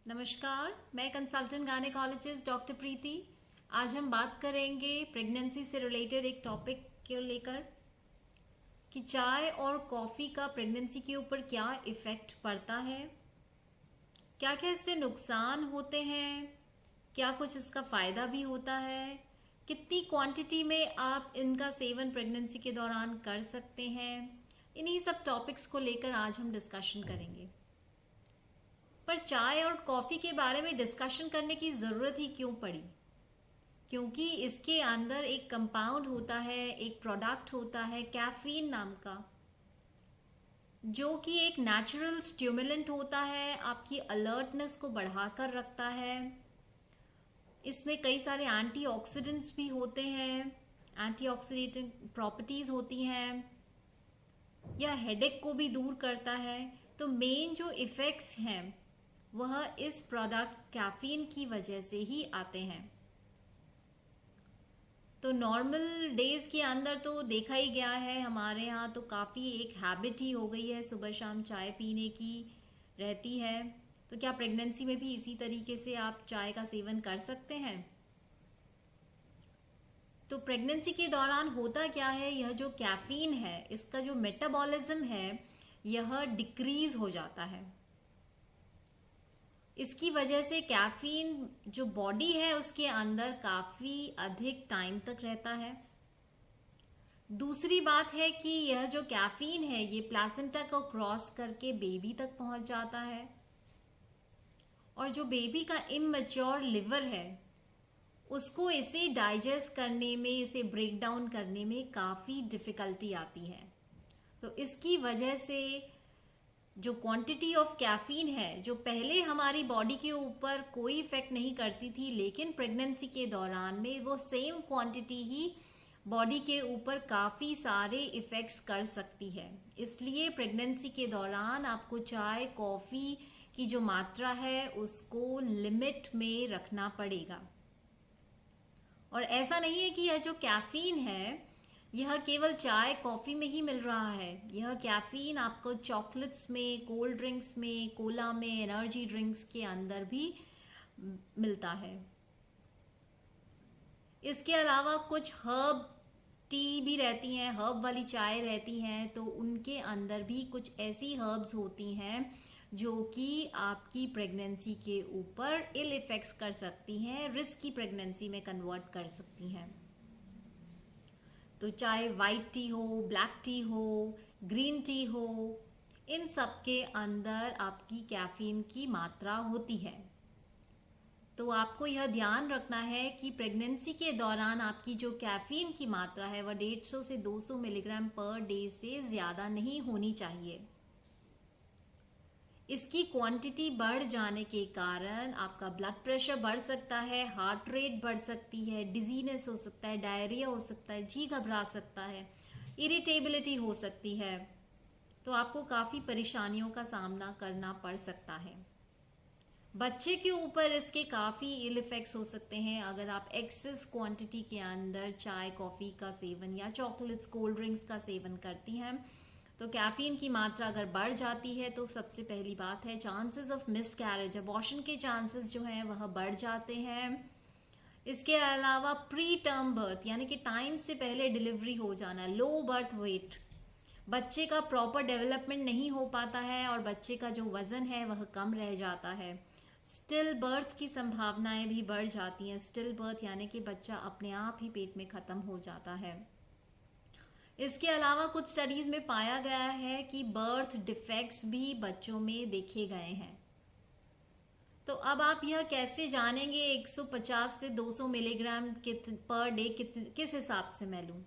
नमस्कार, मैं consultant gynaecologist doctor प्रीति। आज हम बात करेंगे प्रेगनेंसी से रिलेटेड एक टॉपिक को लेकर कि चाय और कॉफी का प्रेगनेंसी के ऊपर क्या इफेक्ट पड़ता है, क्या क्या इससे नुकसान होते हैं, क्या कुछ इसका फायदा भी होता है, कितनी क्वांटिटी में आप इनका सेवन प्रेगनेंसी के दौरान कर सकते हैं। इन्हीं सब टॉपिक्स को लेकर आज हम डिस्कशन करेंगे। पर चाय और कॉफी के बारे में डिस्कशन करने की जरूरत ही क्यों पड़ी? क्योंकि इसके अंदर एक कंपाउंड होता है, एक प्रोडक्ट होता है कैफीन नाम का, जो कि एक नेचुरल स्टिमुलेंट होता है, आपकी अलर्टनेस को बढ़ाकर रखता है। इसमें कई सारे एंटीऑक्सीडेंट्स भी होते हैं, एंटीऑक्सीडेंट प्रॉपर्टीज होती हैं, यह हेडेक को भी दूर करता है। तो मेन जो इफेक्ट्स हैं वह इस प्रोडक्ट कैफीन की वजह से ही आते हैं। तो नॉर्मल डेज के अंदर तो देखा ही गया है, हमारे यहाँ तो काफी एक हैबिट ही हो गई है सुबह शाम चाय पीने की रहती है। तो क्या प्रेगनेंसी में भी इसी तरीके से आप चाय का सेवन कर सकते हैं? तो प्रेगनेंसी के दौरान होता क्या है, यह जो कैफीन है इसका जो मेटाबॉलिज्म है यह डिक्रीज हो जाता है। इसकी वजह से कैफीन जो बॉडी है उसके अंदर काफी अधिक टाइम तक रहता है। दूसरी बात है कि यह जो कैफीन है ये प्लासेंटा को क्रॉस करके बेबी तक पहुंच जाता है, और जो बेबी का इमैच्योर लिवर है उसको इसे डाइजेस्ट करने में, इसे ब्रेक डाउन करने में काफी डिफिकल्टी आती है। तो इसकी वजह से जो क्वांटिटी ऑफ कैफीन है, जो पहले हमारी बॉडी के ऊपर कोई इफेक्ट नहीं करती थी, लेकिन प्रेगनेंसी के दौरान में वो सेम क्वांटिटी ही बॉडी के ऊपर काफी सारे इफेक्ट्स कर सकती है। इसलिए प्रेगनेंसी के दौरान आपको चाय कॉफी की जो मात्रा है उसको लिमिट में रखना पड़ेगा। और ऐसा नहीं है कि यह जो कैफीन है यह केवल चाय कॉफी में ही मिल रहा है। यह कैफीन आपको चॉकलेट्स में, कोल्ड ड्रिंक्स में, कोला में, एनर्जी ड्रिंक्स के अंदर भी मिलता है। इसके अलावा कुछ हर्ब टी भी रहती हैं, हर्ब वाली चाय रहती हैं, तो उनके अंदर भी कुछ ऐसी हर्ब्स होती हैं जो कि आपकी प्रेगनेंसी के ऊपर इल इफेक्ट्स कर सकती हैं, रिस्क की प्रेगनेंसी में कन्वर्ट कर सकती हैं। तो चाहे वाइट टी हो, ब्लैक टी हो, ग्रीन टी हो, इन सब के अंदर आपकी कैफीन की मात्रा होती है। तो आपको यह ध्यान रखना है कि प्रेगनेंसी के दौरान आपकी जो कैफीन की मात्रा है वह 150 से 200 मिलीग्राम पर डे से ज्यादा नहीं होनी चाहिए। इसकी क्वांटिटी बढ़ जाने के कारण आपका ब्लड प्रेशर बढ़ सकता है, हार्ट रेट बढ़ सकती है, डिजीनेस हो सकता है, डायरिया हो सकता है, जी घबरा सकता है, इरिटेबिलिटी हो सकती है। तो आपको काफी परेशानियों का सामना करना पड़ सकता है। बच्चे के ऊपर इसके काफी इल इफेक्ट्स हो सकते हैं अगर आप एक्सेस क्वांटिटी के अंदर चाय कॉफी का सेवन या चॉकलेट्स कोल्ड ड्रिंक्स का सेवन करती हैं। तो कैफीन की मात्रा अगर बढ़ जाती है तो सबसे पहली बात है चांसेस ऑफ मिसकैरेज, अबॉर्शन के चांसेस जो हैं वह बढ़ जाते हैं। इसके अलावा प्री टर्म बर्थ यानी कि टाइम से पहले डिलीवरी हो जाना, लो बर्थ वेट, बच्चे का प्रॉपर डेवलपमेंट नहीं हो पाता है और बच्चे का जो वजन है वह कम रह जाता है। स्टिल बर्थ की संभावनाएं भी बढ़ जाती हैं। स्टिल बर्थ यानी कि बच्चा अपने आप ही पेट में खत्म हो जाता है। इसके अलावा कुछ स्टडीज में पाया गया है कि बर्थ डिफेक्ट्स भी बच्चों में देखे गए हैं। तो अब आप यह कैसे जानेंगे 150 से 200 मिलीग्राम पर डे किस हिसाब से मैं लूं?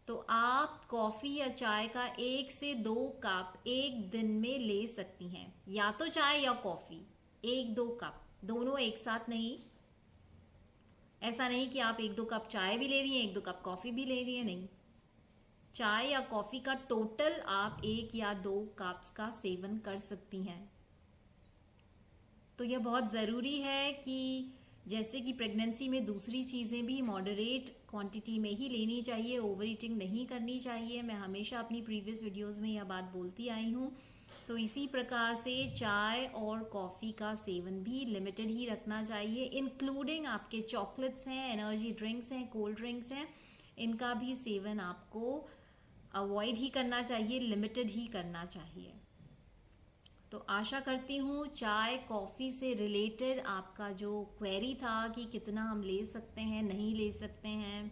तो आप कॉफी या चाय का 1 से 2 कप एक दिन में ले सकती हैं, या तो चाय या कॉफी 1-2 कप, दोनों एक साथ नहीं। ऐसा नहीं कि आप 1-2 कप चाय भी ले रही हैं, 1-2 कप कॉफी भी ले रही है, नहीं। चाय या कॉफी का टोटल आप 1 या 2 कप्स का सेवन कर सकती हैं। तो यह बहुत जरूरी है कि जैसे कि प्रेगनेंसी में दूसरी चीजें भी मॉडरेट क्वांटिटी में ही लेनी चाहिए, ओवर ईटिंग नहीं करनी चाहिए। मैं हमेशा अपनी प्रीवियस वीडियोस में यह बात बोलती आई हूं तो इसी प्रकार से चाय और कॉफ़ी का सेवन भी लिमिटेड ही रखना चाहिए, इंक्लूडिंग आपके चॉकलेट्स हैं, एनर्जी ड्रिंक्स हैं, कोल्ड ड्रिंक्स हैं, इनका भी सेवन आपको अवॉइड ही करना चाहिए, लिमिटेड ही करना चाहिए। तो आशा करती हूँ चाय कॉफ़ी से रिलेटेड आपका जो क्वेरी था कि कितना हम ले सकते हैं, नहीं ले सकते हैं,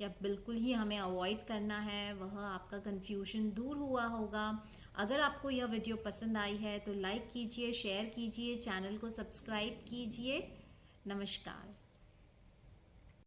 या बिल्कुल ही हमें अवॉइड करना है, वह आपका कंफ्यूजन दूर हुआ होगा। अगर आपको यह वीडियो पसंद आई है तो लाइक कीजिए, शेयर कीजिए, चैनल को सब्सक्राइब कीजिए। नमस्कार।